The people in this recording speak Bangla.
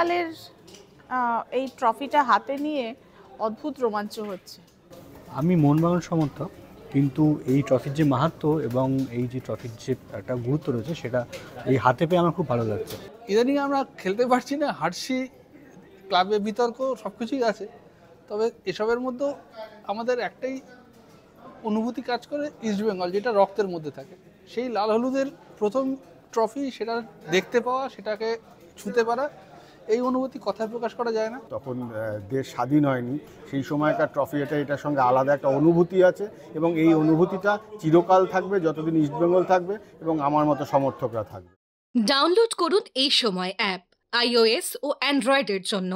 সালের এই ট্রফিটা হাতে নিয়ে অদ্ভুত রোমাঞ্চ হচ্ছে। আমি মোহনবাগান সমর্থক, কিন্তু এই ট্রফির যে মাহাত্ম্য এবং এই যে ট্রফির যে একটা গুরুত্ব রয়েছে সেটা এই হাতে পেয়ে আমার খুব ভালো লাগছে। ইদানিং আমরা খেলতে পারছি না, হারছি, ক্লাবে বিতর্ক সব কিছুই আছে, তবে এসবের মধ্যেও আমাদের একটাই অনুভূতি কাজ করে, ইস্টবেঙ্গল যেটা রক্তের মধ্যে থাকে, সেই লাল হলুদের প্রথম ট্রফি, সেটা দেখতে পাওয়া, সেটাকে ছুঁতে পারা, এই অনুভূতি কথায় প্রকাশ করা যায় না। তখন দেশ স্বাধীন হয়নি, সেই সময়কার ট্রফি, এটার সঙ্গে আলাদা একটা অনুভূতি আছে এবং এই অনুভূতিটা চিরকাল থাকবে যতদিন ইস্টবেঙ্গল থাকবে এবং আমার মতো সমর্থকরা থাকবে। ডাউনলোড করুন এই সময় অ্যাপ iOS ও অ্যান্ড্রয়েডের জন্য।